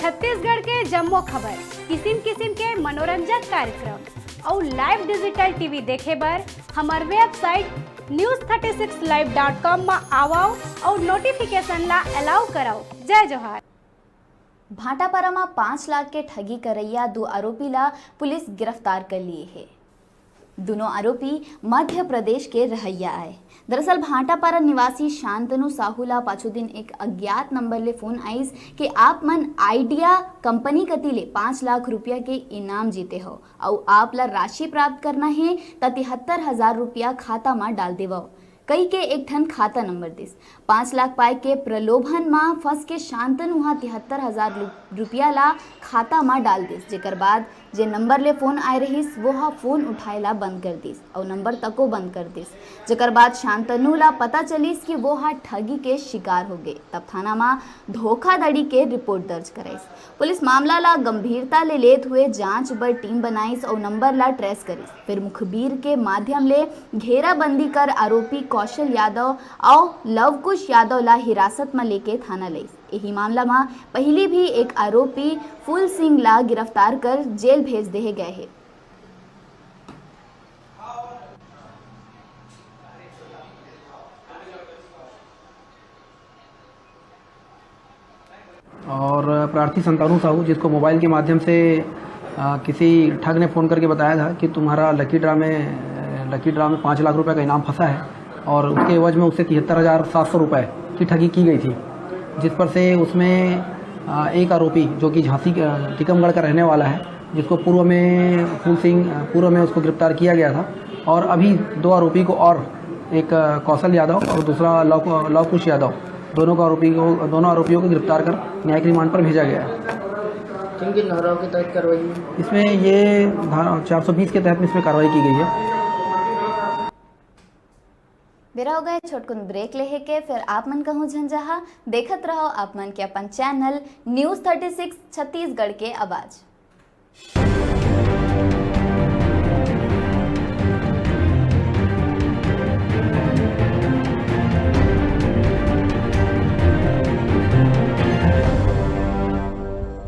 छत्तीसगढ़ के जम्मो खबर, किसिम किसिम के मनोरंजक कार्यक्रम और लाइव डिजिटल टीवी देखे बर हमार वेबसाइट news36live.com में आओ और नोटिफिकेशन ला अलाउ कराओ। जय जोहार। भाटापारा में 5 लाख के ठगी करैया 2 आरोपी ला पुलिस गिरफ्तार कर लिए है। दोनों आरोपी मध्य प्रदेश के रहैया आए। दरअसल भाटापारा निवासी शांतनु साहू ला पाछू दिन एक अज्ञात नंबर ले फोन आइस कि आप मन आइडिया कंपनी कति ले 5 लाख रुपया के इनाम जीते हो और आप ला राशि प्राप्त करना है त 73,000 रुपया खाता में डाल देवो। कई के एक ठन खाता नंबर दिस 5 लाख पाए के प्रलोभन में फंस के शांतनु वहाँ 73,000 रुपया ला खाता में डाल दिस। जेकर बाद जे नंबर ले फोन आए रहीस वो हा फोन उठाएला बंद कर दिस और नंबर तको बंद कर दिस। जेकर बाद शांतनु ला पता चलिस कि वो हा ठगी के शिकार हो गए। तब थाना में धोखाधड़ी के रिपोर्ट दर्ज कराइस। पुलिस मामला ला गंभीरता ले लेत हुए जांच बर टीम बनाइस और नंबर ला ट्रेस करिस। फिर मुखबिर के माध्यम ले घेराबंदी कर आरोपी कौशल यादव और लवकुश यादव ला हिरासत में लेके थाना लईस। यही मामला में पहले भी एक आरोपी फूल सिंह ला गिरफ्तार कर जेल भेज दिए गए हैं। और प्रार्थी संतानु साहू, जिसको मोबाइल के माध्यम से किसी ठग ने फ़ोन करके बताया था कि तुम्हारा लकी ड्रा में 5 लाख रुपए का इनाम फंसा है और उसके एवज में उससे 73,700 रुपये की ठगी की गई थी, जिस पर से उसमें एक आरोपी जो कि झांसी टीकमगढ़ का रहने वाला है, जिसको पूर्व में उसको गिरफ्तार किया गया था। और अभी 2 आरोपी को और एक कौशल यादव और दूसरा लवकुश यादव दोनों आरोपियों को गिरफ्तार कर न्यायिक रिमांड पर भेजा गया है। किन किन धाराओं के तहत कार्रवाई हुई? इसमें ये धारा 420 के तहत इसमें कार्रवाई की गई है। बेरा हो गए छोटकुन ब्रेक लेहे के, फिर आप मन कहूँ झंझाहा देखत रहो आप मन के अपन चैनल News 36 छत्तीसगढ़ के आवाज।